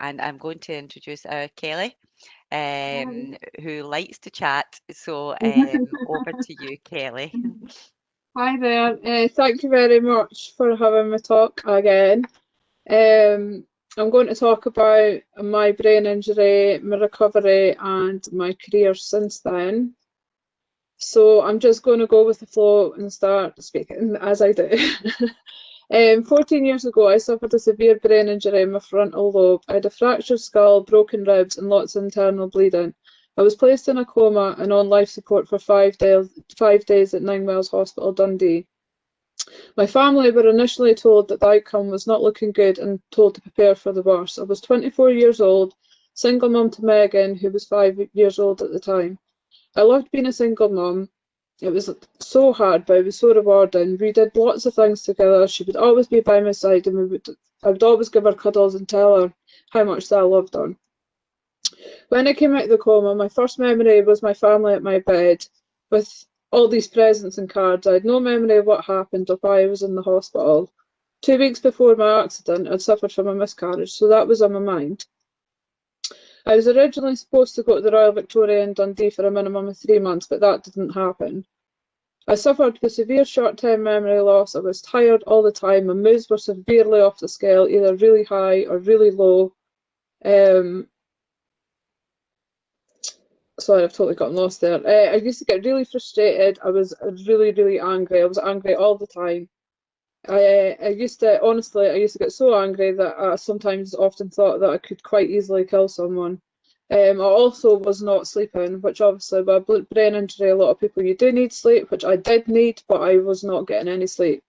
and I'm going to introduce our Kelly, Hi. who likes to chat. So over to you, Kelly. Hi there. Thank you very much for having me talk again. Um, I'm going to talk about my brain injury, my recovery, and my career since then. So I'm just going to go with the flow and start speaking as I do. 14 years ago, I suffered a severe brain injury in my frontal lobe. I had a fractured skull, broken ribs, and lots of internal bleeding. I was placed in a coma and on life support for 5 days at Nine Wells Hospital, Dundee. My family were initially told that the outcome was not looking good and told to prepare for the worst. I was 24 years old, single mum to Megan, who was 5 years old at the time. I loved being a single mum. It was so hard, but it was so rewarding. We did lots of things together. She would always be by my side, and I would always give her cuddles and tell her how much that I loved her. When I came out of the coma, my first memory was my family at my bed with all these presents and cards. I had no memory of what happened or why I was in the hospital. 2 weeks before my accident, I'd suffered from a miscarriage, so that was on my mind. I was originally supposed to go to the Royal Victoria in Dundee for a minimum of 3 months, but that didn't happen. I suffered with severe short-term memory loss. I was tired all the time. My moods were severely off the scale, either really high or really low. Sorry, I've totally gotten lost there. I used to get really frustrated. I was really, really angry. I was angry all the time. I used to, honestly, I used to get so angry that I sometimes often thought that I could quite easily kill someone. I also was not sleeping, which obviously by brain injury, a lot of people, you do need sleep, which I did need, but I was not getting any sleep.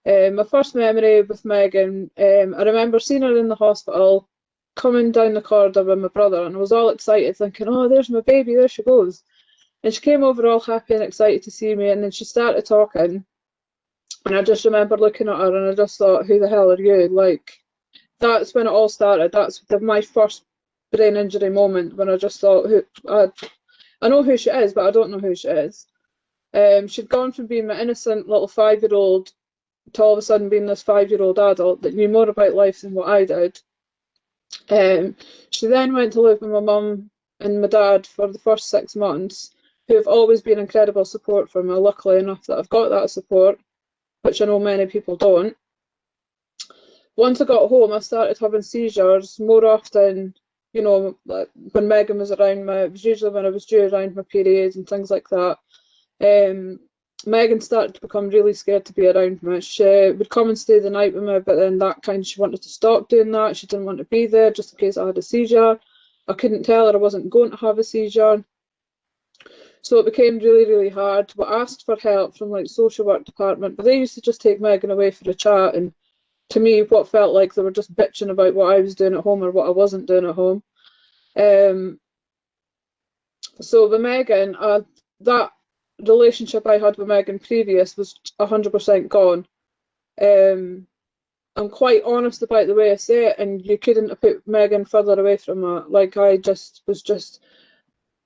My first memory with Megan, I remember seeing her in the hospital, coming down the corridor with my brother, and I was all excited, thinking, oh, there's my baby, there she goes. And she came over all happy and excited to see me, and then she started talking, and I just remember looking at her, and I just thought, who the hell are you? Like, that's when it all started. That's my first brain injury moment, when I just thought, I know who she is, but I don't know who she is. She'd gone from being my innocent little 5-year-old to all of a sudden being this 5-year-old adult that knew more about life than what I did. She then went to live with my mum and my dad for the first 6 months, who have always been incredible support for me, luckily enough that I've got that support, which I know many people don't. Once I got home, I started having seizures more often, when Megan was around me. It was usually when I was due around my periods and things like that. Megan started to become really scared to be around me. She would come and stay the night with me, but then she wanted to stop doing that. She didn't want to be there just in case I had a seizure. I couldn't tell her I wasn't going to have a seizure. So it became really, really hard. We asked for help from social work department, but they used to just take Megan away for a chat, and to me what felt like they were just bitching about what I was doing at home or what I wasn't doing at home. So with Megan, that relationship I had with Megan previous was 100% gone. I'm quite honest about the way I say it, and you couldn't have put Megan further away from her. Like, I just was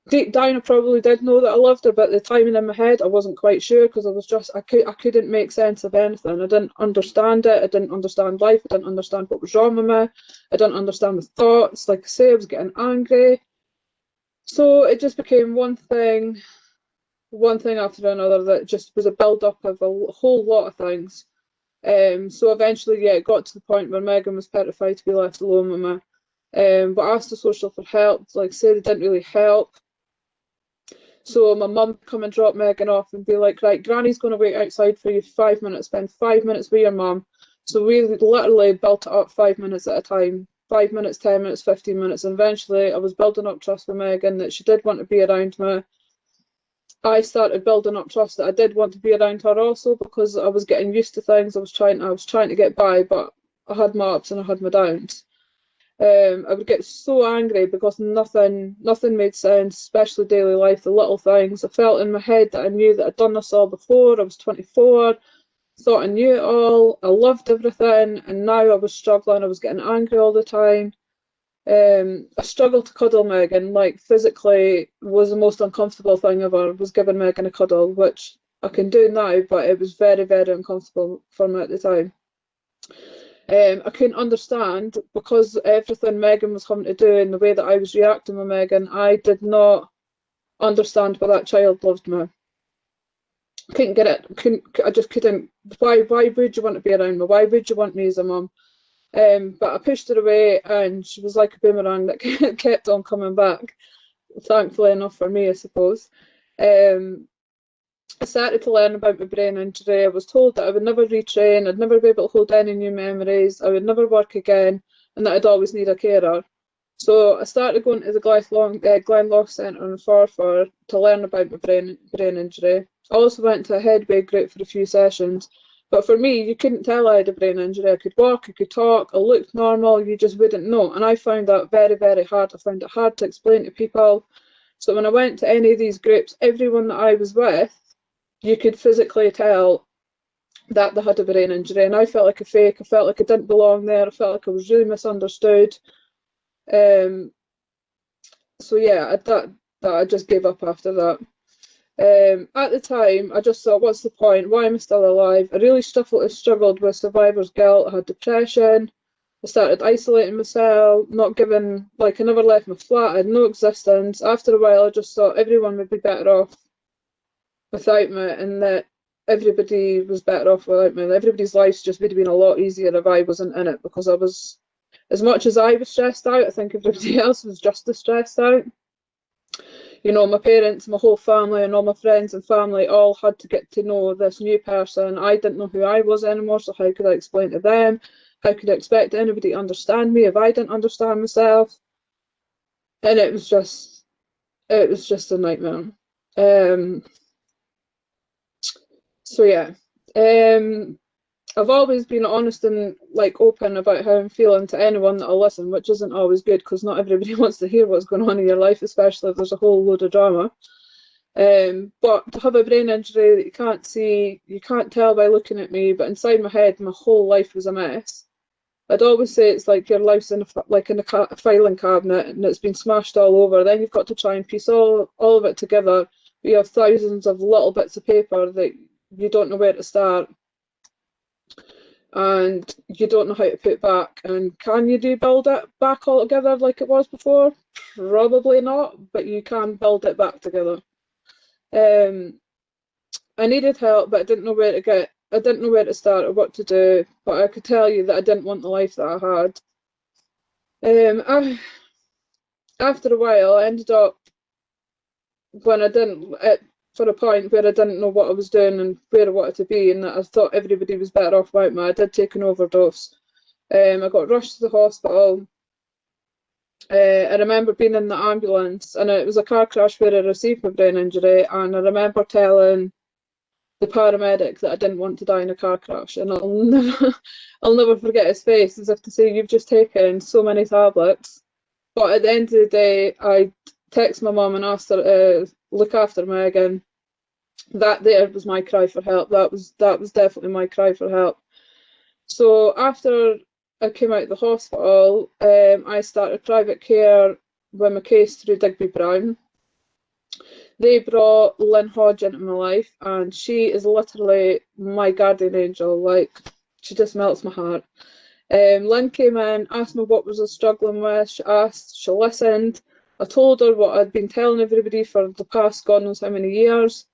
deep down, I probably did know that I loved her, but at the time in my head, I wasn't quite sure, because I couldn't make sense of anything. I didn't understand it. I didn't understand life. I didn't understand what was wrong with me. I didn't understand my thoughts. Like I say, I was getting angry. So it just became one thing after another, that just was a build up of a whole lot of things. So eventually, yeah, it got to the point where Megan was petrified to be left alone with me. But I asked the social for help. Like I said, it didn't really help. So my mum would come and drop Megan off and be like, right, Granny's going to wait outside for you for 5 minutes, spend 5 minutes with your mum. So we literally built it up 5 minutes at a time, 5 minutes, 10 minutes, 15 minutes. And eventually I was building up trust with Megan that she did want to be around me. I started building up trust that I did want to be around her also, because I was getting used to things. I was trying to get by, but I had my ups and I had my downs. I would get so angry because nothing made sense, especially daily life, the little things. I felt in my head that I knew that I'd done this all before. I was 24, thought I knew it all. I loved everything, and now I was struggling. I was getting angry all the time. I struggled to cuddle Megan. Like, physically was the most uncomfortable thing ever, was giving Megan a cuddle, which I can do now, but it was very, very uncomfortable for me at the time. I couldn't understand, because everything Megan was having to do and the way that I was reacting with Megan, I did not understand why that child loved me. Couldn't get it. I just couldn't. Why would you want to be around me? Why would you want me as a mum? But I pushed her away, and she was like a boomerang that kept on coming back. Thankfully enough for me, I suppose. I started to learn about my brain injury. I was told that I would never retrain, I'd never be able to hold any new memories, I would never work again, and that I'd always need a carer. So I started going to the Glenloch Centre in Forfar to learn about my brain injury. I also went to a headway group for a few sessions. But for me, you couldn't tell I had a brain injury. I could walk, I could talk, I looked normal, you just wouldn't know. And I found that very, very hard. I found it hard to explain to people. So when I went to any of these groups, everyone that I was with, you could physically tell that they had a brain injury, and I felt like a fake. I felt like I didn't belong there. I felt like I was really misunderstood. So yeah, I just gave up after that. At the time, I just thought, what's the point? Why am I still alive? I really struggled with survivor's guilt. I had depression. I started isolating myself, not giving, like, I never left my flat. I had no existence. After a while, I just thought everyone would be better off without me, and that everybody was better off without me. Everybody's lives just would have been a lot easier if I wasn't in it, because I was, as much as I was stressed out, I think everybody else was just as stressed out. You know, my parents, my whole family, and all my friends and family all had to get to know this new person. I didn't know who I was anymore, so how could I explain to them? How could I expect anybody to understand me if I didn't understand myself? And it was just a nightmare. So yeah, I've always been honest and like open about how I'm feeling to anyone that'll listen, which isn't always good, because not everybody wants to hear what's going on in your life, especially if there's a whole load of drama. But to have a brain injury that you can't see, you can't tell by looking at me, but inside my head, my whole life was a mess. I'd always say it's like your life's in a filing cabinet and it's been smashed all over. Then you've got to try and piece all of it together. But you have thousands of little bits of paper that you don't know where to start, and you don't know how to put back. And can you build it back all together like it was before? Probably not, but you can build it back together. I needed help, but I didn't know where to get. I didn't know where to start or what to do. But I could tell you that I didn't want the life that I had. After a while, I ended up, when I didn't, for a point where I didn't know what I was doing and where I wanted to be, and that I thought everybody was better off without me. I did take an overdose. I got rushed to the hospital. I remember being in the ambulance, and it was a car crash where I received my brain injury, and I remember telling the paramedic that I didn't want to die in a car crash, and I'll never forget his face, as if to say, you've just taken so many tablets. But at the end of the day, I texted my mum and asked her to look after Megan. That there was my cry for help. That was definitely my cry for help. So after I came out of the hospital, I started private care with my case through Digby Brown. They brought Lynn Hodge into my life, and she is literally my guardian angel. Like, she just melts my heart. Lynn came in, asked me what was I struggling with. She listened. I told her what I'd been telling everybody for the past God knows how many years.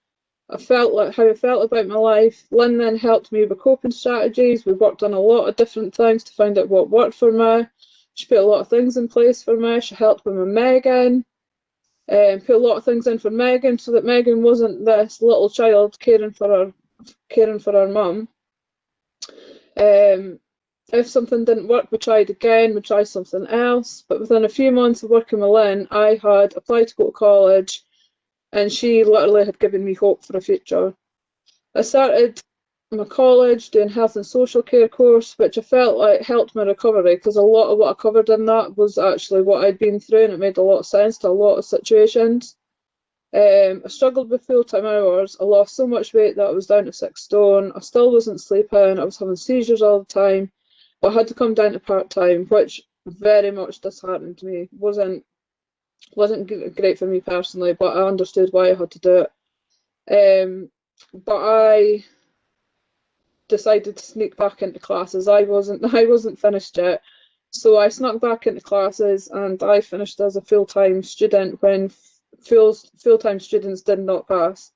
I felt like how I felt about my life. Lynn then helped me with coping strategies. We worked on a lot of different things to find out what worked for me. She put a lot of things in place for me. She helped with my Megan. Put a lot of things in for Megan, so that Megan wasn't this little child caring for her mum. If something didn't work, we tried again, we tried something else. But within a few months of working with Lynn, I had applied to go to college, and she literally had given me hope for a future. I started my college doing health and social care course, which I felt like helped my recovery, because a lot of what I covered in that was actually what I'd been through, and it made a lot of sense to a lot of situations. I struggled with full-time hours. I lost so much weight that I was down to 6 stone. I still wasn't sleeping. I was having seizures all the time. But I had to come down to part-time, which very much disheartened me. Wasn't great for me personally, but I understood why I had to do it. But I decided to sneak back into classes. I wasn't finished yet. So I snuck back into classes and I finished as a full-time student when full-time students did not pass.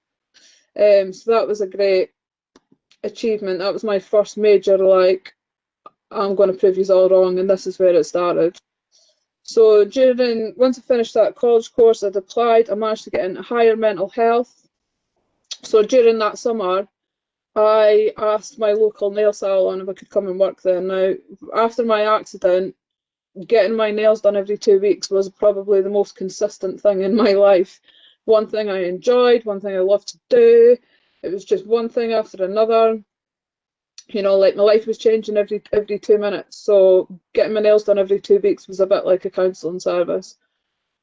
So that was a great achievement. That was my first major, like, I'm going to prove you all wrong, and this is where it started. So once I finished that college course, I'd applied. I managed to get into higher mental health. So during that summer, I asked my local nail salon if I could come and work there. Now, after my accident, getting my nails done every 2 weeks was probably the most consistent thing in my life. One thing I enjoyed, one thing I loved to do. It was just one thing after another. You know, like my life was changing every 2 minutes. So getting my nails done every 2 weeks was a bit like a counselling service.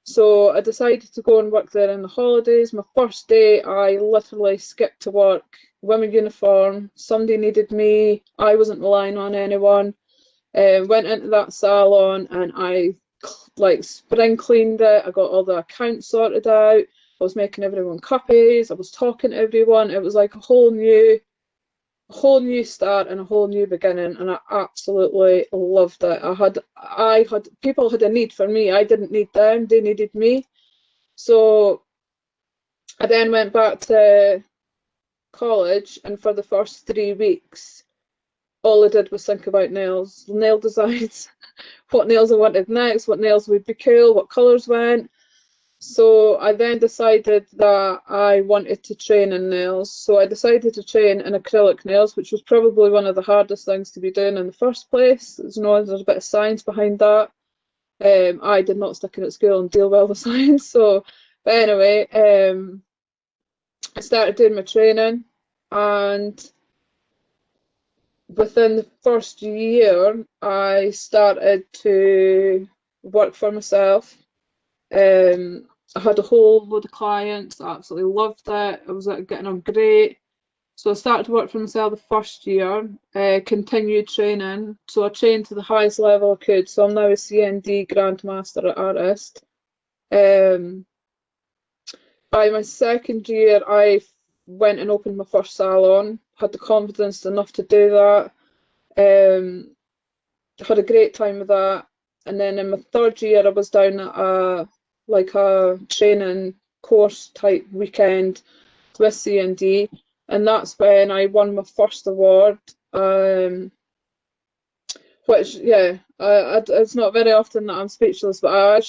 So I decided to go and work there in the holidays. My first day, I literally skipped to work, women uniform, somebody needed me, I wasn't relying on anyone. Went into that salon and I like spring cleaned it. I got all the accounts sorted out. I was making everyone cuppies. I was talking to everyone. It was like a whole new start and a whole new beginning, and I absolutely loved it. I had people had a need for me. I didn't need them, they needed me. So I then went back to college, and for the first 3 weeks all I did was think about nails, nail designs, what nails I wanted next, what nails would be cool, what colours went. So I then decided that I wanted to train in nails. So I decided to train in acrylic nails, which was probably one of the hardest things to be doing in the first place. There's a bit of science behind that. I did not stick in at school and deal well with science. So, but anyway, I started doing my training, and within the first year, I started to work for myself. I had a whole load of clients. I absolutely loved it. I was getting on great. So I started to work for myself the first year, continued training. So I trained to the highest level I could. So I'm now a CND Grandmaster Artist. By my second year, I went and opened my first salon, had the confidence enough to do that. Had a great time with that. And then in my third year, I was down at a training course type weekend with CND, and that's when I won my first award. Which, yeah, it's not very often that I'm speechless, but I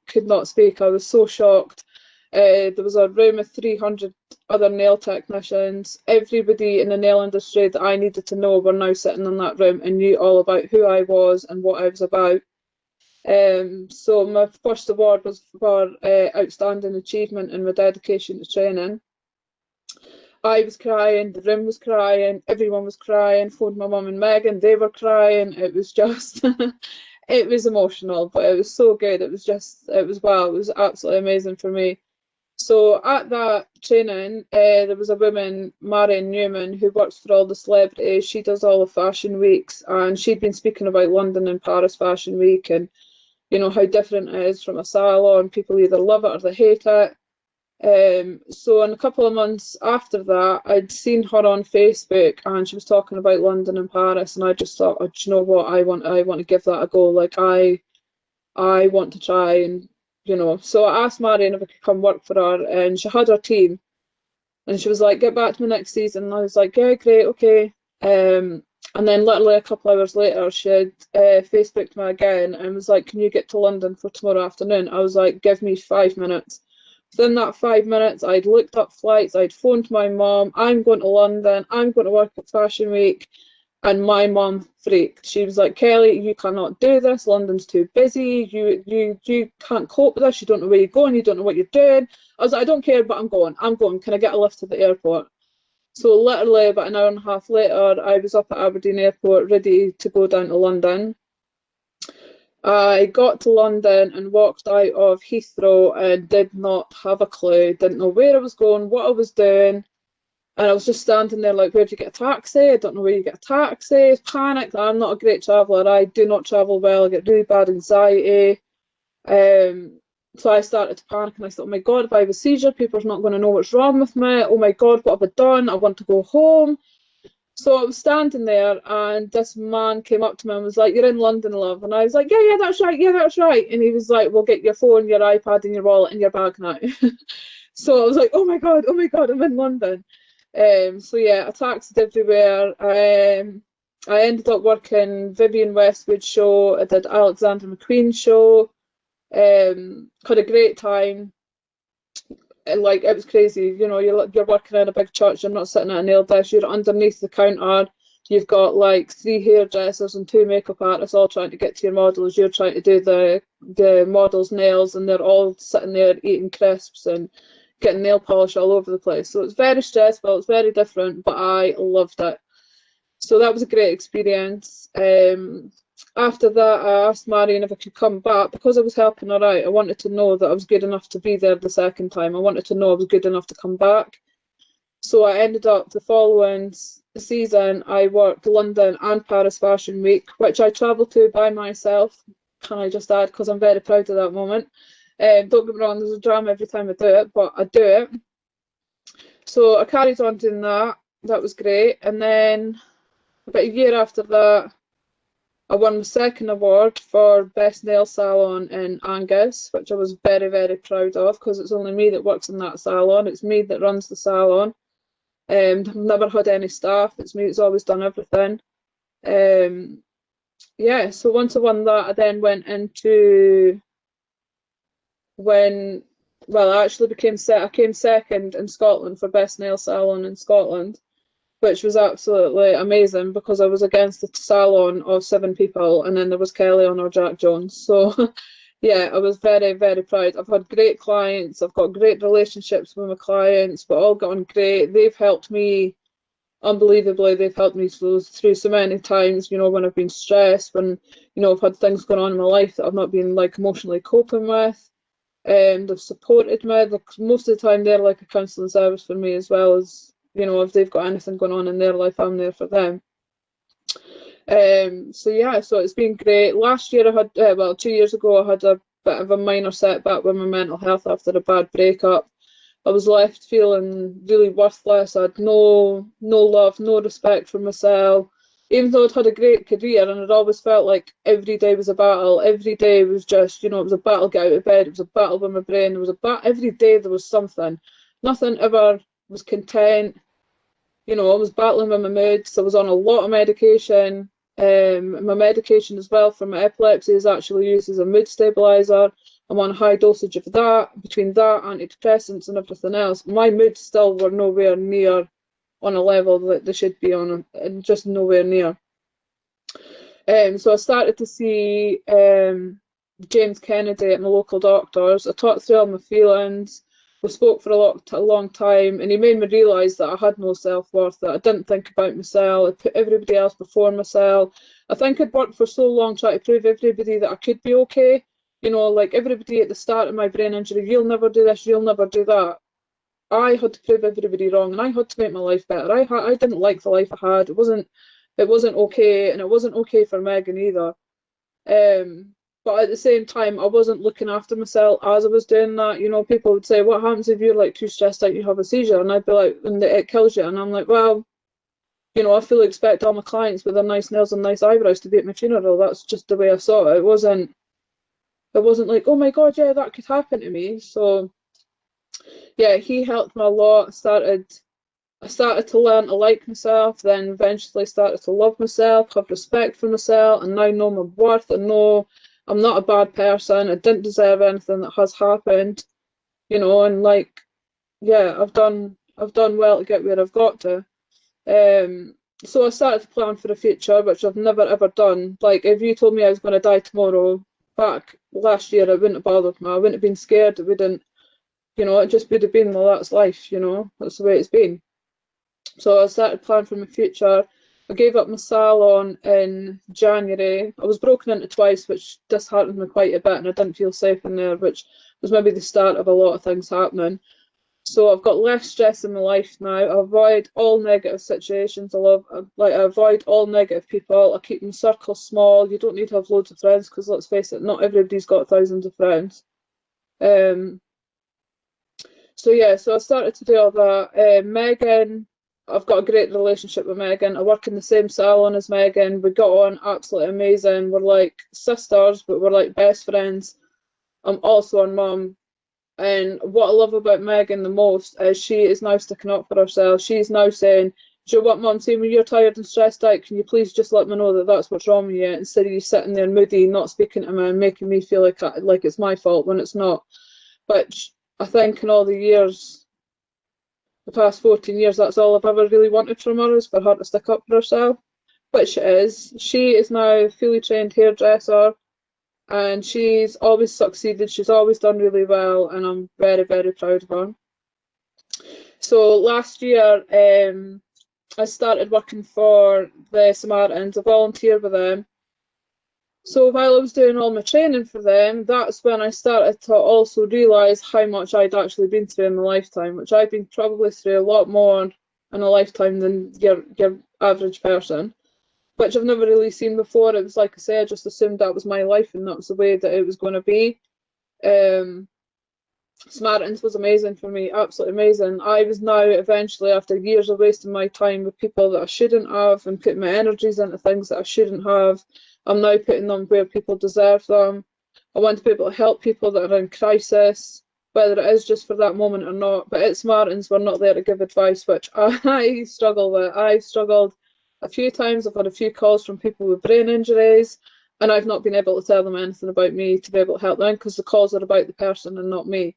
could not speak. I was so shocked. There was a room of 300 other nail technicians. Everybody in the nail industry that I needed to know were now sitting in that room and knew all about who I was and what I was about. So my first award was for outstanding achievement in my dedication to training. I was crying, the room was crying, everyone was crying, phoned my mum and Megan, they were crying. It was just, it was emotional, but it was so good. It was wow, it was absolutely amazing for me. So at that training, there was a woman, Marion Newman, who works for all the celebrities. She does all the fashion weeks, and she'd been speaking about London and Paris Fashion Week, and you know how different it is from a salon. People either love it or they hate it. So in a couple of months after that, I'd seen her on Facebook, and she was talking about London and Paris, and I just thought, oh, do you know what? I want to give that a go. Like I want to try, and you know. So I asked Marion if I could come work for her, and she had her team, and she was like, "Get back to me next season." And I was like, "Yeah, great, okay." And then literally a couple hours later, she had Facebooked me again and was like, "Can you get to London for tomorrow afternoon?" I was like, "Give me 5 minutes." Within that 5 minutes, I'd looked up flights, I'd phoned my mum, "I'm going to London, I'm going to work at Fashion Week." And my mum freaked. She was like, "Kelly, you cannot do this. London's too busy. You can't cope with this. You don't know where you're going. You don't know what you're doing." I was like, "I don't care, but I'm going. I'm going. Can I get a lift to the airport?" So literally about an hour and a half later, I was up at Aberdeen Airport ready to go down to London. I got to London and walked out of Heathrow and did not have a clue, didn't know where I was going, what I was doing. And I was just standing there like, where do you get a taxi? I don't know where you get a taxi. Panicked. I'm not a great traveller. I do not travel well. I get really bad anxiety. So I started to panic, and I thought, oh my God, if I have a seizure, people's not going to know what's wrong with me. Oh my God, what have I done? I want to go home. So I was standing there, and this man came up to me and was like, "You're in London, love." And I was like, "Yeah, yeah, that's right. Yeah, that's right." And he was like, "We'll get your phone, your iPad, and your wallet in your bag now." So I was like, oh my God, I'm in London." So yeah, I taxied everywhere. I ended up working Vivienne Westwood show. I did Alexander McQueen show. Had a great time. And like it was crazy, you know, you're working in a big church, you're not sitting at a nail desk, you're underneath the counter, you've got like 3 hairdressers and 2 makeup artists all trying to get to your models, you're trying to do the models' nails, and they're all sitting there eating crisps and getting nail polish all over the place. So it's very stressful, it's very different, but I loved it. So that was a great experience. After that, I asked Marion if I could come back because I was helping her out. I wanted to know that I was good enough to be there the second time. I wanted to know I was good enough to come back. So I ended up the following season, I worked London and Paris Fashion Week, which I travelled to by myself. Can I just add, because I'm very proud of that moment. Don't get me wrong, there's a drama every time I do it, but I do it. So I carried on doing that. That was great. And then about a year after that, I won the second award for Best Nail Salon in Angus, which I was very, very proud of because it's only me that works in that salon. It's me that runs the salon. I've never had any staff. It's me that's always done everything. Yeah, so once I won that, I then went into when, well, I actually I came second in Scotland for Best Nail Salon in Scotland, which was absolutely amazing because I was against a salon of 7 people, and then there was Kelly on or Jack Jones. So yeah, I was very, very proud. I've had great clients, I've got great relationships with my clients, but all gotten great. They've helped me unbelievably. They've helped me through so many times, you know, when I've been stressed, when, you know, I've had things going on in my life that I've not been like emotionally coping with. They've supported me. Like, most of the time, they're like a counselling service for me, as well as, you know, if they've got anything going on in their life, I'm there for them. So yeah, so it's been great. Last year I had, well, 2 years ago, I had a bit of a minor setback with my mental health after a bad breakup. I was left feeling really worthless. I had no love, no respect for myself. Even though I'd had a great career, and it always felt like every day was a battle. Every day was just, you know, it was a battle get out of bed. It was a battle with my brain. There was a every day there was something. Nothing ever was content. You know, I was battling with my moods. I was on a lot of medication. My medication as well for my epilepsy is actually used as a mood stabilizer. I'm on a high dosage of that. Between that, antidepressants, and everything else, my moods still were nowhere near on a level that they should be on, and just nowhere near. So I started to see James Kennedy at my local doctors. I talked through all my feelings. We spoke for a long time, and he made me realise that I had no self-worth, that I didn't think about myself. I put everybody else before myself. I think I'd worked for so long trying to prove everybody that I could be okay. You know, like everybody at the start of my brain injury, you'll never do this, you'll never do that. I had to prove everybody wrong, and I had to make my life better. I didn't like the life I had. It wasn't okay, and it wasn't okay for Megan either. But at the same time, I wasn't looking after myself as I was doing that. You know, people would say, "What happens if you're like too stressed out, you have a seizure?" And I'd be like, "And it kills you." And I'm like, "Well, you know, I fully expect all my clients with their nice nails and nice eyebrows to be at my funeral. That's just the way I saw it. It wasn't like, oh my God, yeah, that could happen to me." So yeah, he helped me a lot. I started to learn to like myself, then eventually started to love myself, have respect for myself, and now know my worth and know I'm not a bad person. I didn't deserve anything that has happened, you know, and like, yeah, I've done well to get where I've got to. So I started to plan for the future, which I've never ever done. Like, if you told me I was going to die tomorrow back last year, it wouldn't have bothered me. I wouldn't have been scared. It wouldn't, you know, it just would have been, well, that's life, you know, that's the way it's been. So I started planning for my future. I gave up my salon in January. I was broken into twice, which disheartened me quite a bit, and I didn't feel safe in there, which was maybe the start of a lot of things happening. So I've got less stress in my life now. I avoid all negative situations. I avoid all negative people. I keep my circle small. You don't need to have loads of friends because, let's face it, not everybody's got thousands of friends. So yeah, so I started to do all that. Megan I've got a great relationship with Megan. I work in the same salon as Megan. We got on absolutely amazing. We're like sisters, but we're like best friends. I'm also her mum. And what I love about Megan the most is she is now sticking up for herself. She's now saying, "Do you know what, Mum? See, when you're tired and stressed out, can you please just let me know that that's what's wrong with you, instead of you sitting there moody, not speaking to me, and making me feel like it's my fault when it's not." Which I think in all the years, the past 14 years, that's all I've ever really wanted from her, is for her to stick up for herself, which it is. She is now a fully trained hairdresser, and she's always succeeded. She's always done really well, and I'm very, very proud of her. So last year, I started working for the Samaritans. I volunteered with them. So while I was doing all my training for them, that's when I started to also realise how much I'd actually been through in my lifetime, which I've been probably through a lot more in a lifetime than your average person, which I've never really seen before. It was like I said, I just assumed that was my life and that was the way that it was going to be. Samaritans was amazing for me, absolutely amazing. I was now eventually, after years of wasting my time with people that I shouldn't have and putting my energies into things that I shouldn't have, I'm now putting them where people deserve them. I want to be able to help people that are in crisis, whether it is just for that moment or not. But at Samaritans, we're not there to give advice, which I struggle with. I've struggled a few times. I've had a few calls from people with brain injuries, and I've not been able to tell them anything about me to be able to help them, because the calls are about the person and not me.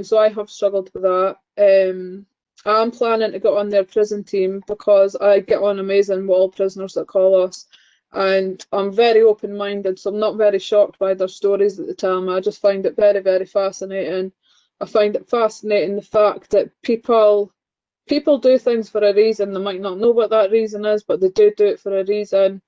So I have struggled with that. I'm planning to get on their prison team because I get on amazing with all prisoners that call us, and I'm very open-minded, so I'm not very shocked by their stories that they tell me. I just find it very, very fascinating. I find it fascinating the fact that people do things for a reason. They might not know what that reason is, but they do it for a reason.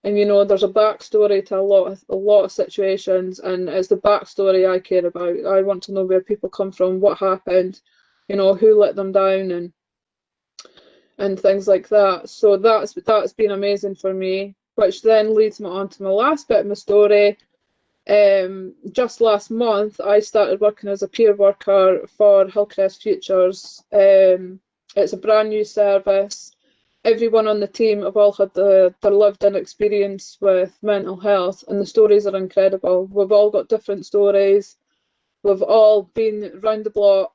And you know, there's a backstory to a lot of situations, and it's the backstory I care about. I want to know where people come from, what happened, you know, who let them down, and things like that. So that's been amazing for me, which then leads me on to my last bit of my story. Just last month, I started working as a peer worker for Hillcrest Futures. It's a brand new service. Everyone on the team have all had their lived-in experience with mental health, and the stories are incredible. We've all got different stories. We've all been round the block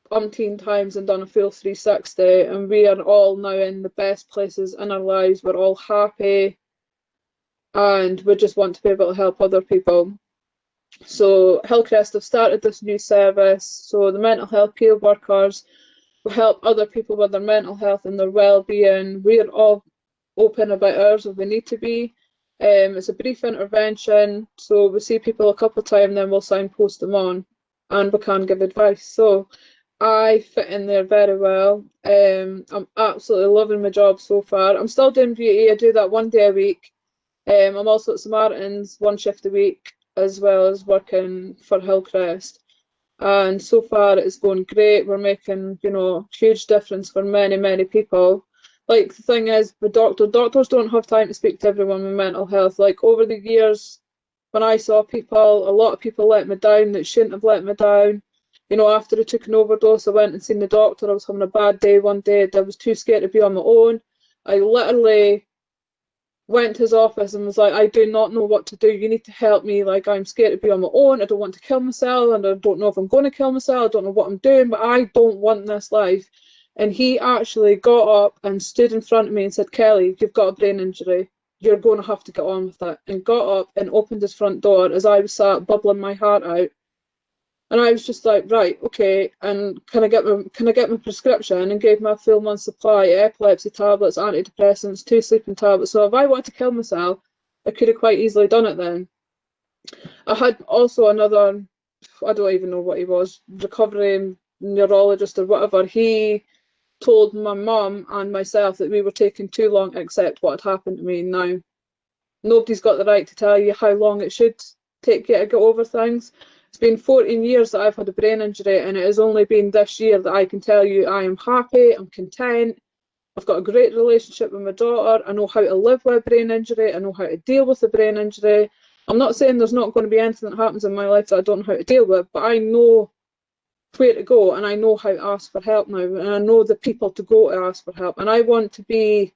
umpteen times and done a full 360, and we are all now in the best places in our lives. We're all happy, and we just want to be able to help other people. So Hillcrest have started this new service. So the mental health peer workers will help other people with their mental health and their well-being. We're all open about ours if we need to be. It's a brief intervention, so we see people a couple of times, then we'll signpost them on, and we can give advice. So I fit in there very well. I'm absolutely loving my job so far. I'm still doing beauty. I do that 1 day a week. I'm also at Samaritans 1 shift a week, as well as working for Hillcrest. And so far it's going great. We're making, you know, huge difference for many, many people. Like, the thing is, the doctors don't have time to speak to everyone with mental health. Like, over the years, when I saw people, a lot of people let me down that shouldn't have let me down. You know, after I took an overdose, I went and seen the doctor. I was having a bad day one day. I was too scared to be on my own. I literally went to his office and was like, "I do not know what to do. You need to help me. Like, I'm scared to be on my own. I don't want to kill myself, and I don't know if I'm going to kill myself. I don't know what I'm doing, but I don't want this life." And he actually got up and stood in front of me and said, "Kelly, you've got a brain injury. You're going to have to get on with it." And got up and opened his front door as I was sat bubbling my heart out. And I was just like, right, okay, and can I get my prescription? And gave me a full month supply, epilepsy tablets, antidepressants, 2 sleeping tablets. So if I wanted to kill myself, I could have quite easily done it then. I had also another, I don't even know what he was, recovery neurologist or whatever. He told my mum and myself that we were taking too long to accept what had happened to me. Now, nobody's got the right to tell you how long it should take you to get over things. It's been 14 years that I've had a brain injury, and it has only been this year that I can tell you I am happy, I'm content, I've got a great relationship with my daughter, I know how to live with a brain injury, I know how to deal with a brain injury. I'm not saying there's not going to be anything that happens in my life that I don't know how to deal with, but I know where to go, and I know how to ask for help now, and I know the people to go to ask for help, and I want to be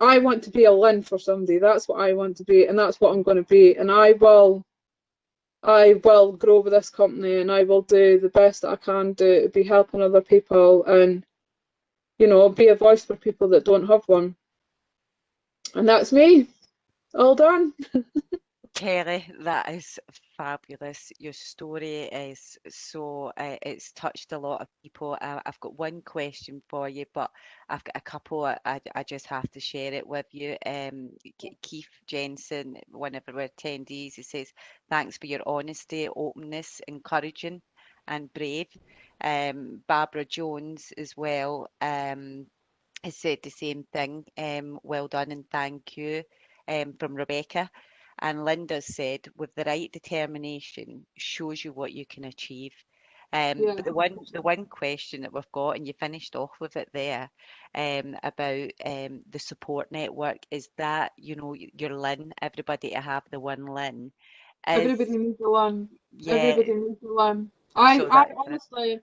a Lynn for somebody. That's what I want to be, and that's what I'm going to be, and I will grow with this company, and I will do the best that I can do to be helping other people, and be a voice for people that don't have one. And that's me, all done. Kelly, that is fabulous. Your story is so, it's touched a lot of people. I've got one question for you, but I've got a couple I just have to share it with you. Keith Jensen, one of our attendees, he says, thanks for your honesty, openness, encouraging and brave. Barbara Jones as well has said the same thing. Well done and thank you from Rebecca. And Linda said, with the right determination, shows you what you can achieve. Yeah. But the one question that we've got, and you finished off with it there, about the support network, is that, your Lynn, everybody to have the one Lynn, Everybody is, needs to learn. yeah, Everybody needs to learn. so I that's it. honestly,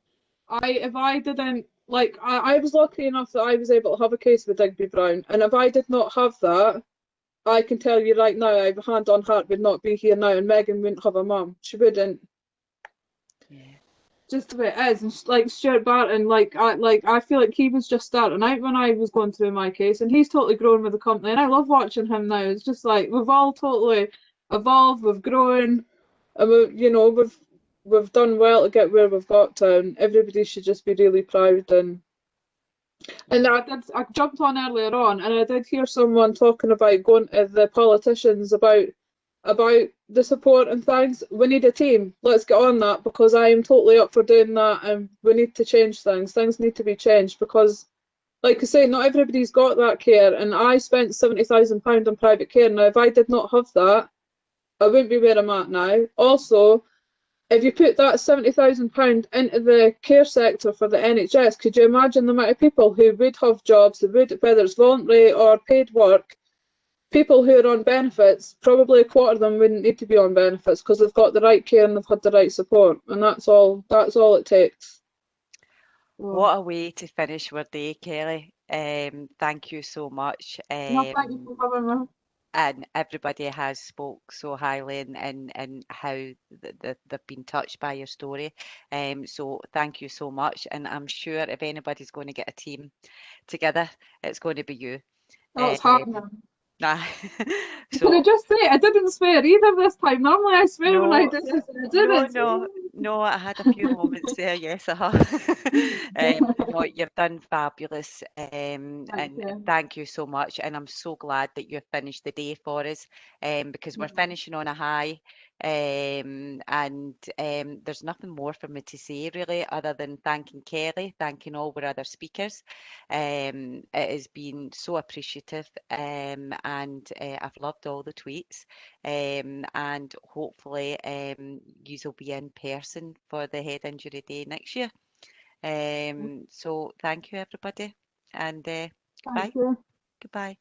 if I didn't, like, I was lucky enough that I was able to have a case with Digby Brown, and if I did not have that, I can tell you right now, I hand on heart, would not be here now, and Megan wouldn't have a mum. She wouldn't. Yeah. Just the way it is, and like Stuart Barton, I feel like he was just starting out when I was going through my case, and he's totally grown with the company, and I love watching him now. It's just like we've all totally evolved, we've grown, and we've done well to get where we've got to, and everybody should just be really proud. And Yeah. I jumped on earlier on, and I did hear someone talking about going to the politicians about the support and things. We need a team. Let's get on that, because I am totally up for doing that, and we need to change things. Things need to be changed because, like I say, not everybody's got that care, and I spent £70,000 on private care. Now, if I did not have that, I wouldn't be where I'm at now. Also, if you put that £70,000 into the care sector for the NHS, could you imagine the amount of people who would have jobs, whether it's voluntary or paid work, people who are on benefits, probably a quarter of them wouldn't need to be on benefits because they've got the right care and they've had the right support, and that's all it takes. So, What a way to finish our day, Kelly. Thank you so much. no, thank you for having me. And everybody has spoke so highly and how they've been touched by your story. So thank you so much. And I'm sure if anybody's going to get a team together, it's going to be you. Oh, it's hard Um, now. nah. Can I So just say, I didn't swear either this time. Normally I swear when I no, do this, and I no, didn't. no, no, I had a few moments there, yes, no, you've done fabulous, Thank and you. thank you so much. And I'm so glad that you've finished the day for us, because we're finishing on a high, and there's nothing more for me to say really, other than thanking Kelly, thanking all our other speakers. It has been so appreciative, and I've loved all the tweets. And hopefully you will be in person for the Head Injury Day next year. So thank you everybody, and Thank goodbye. you. Goodbye.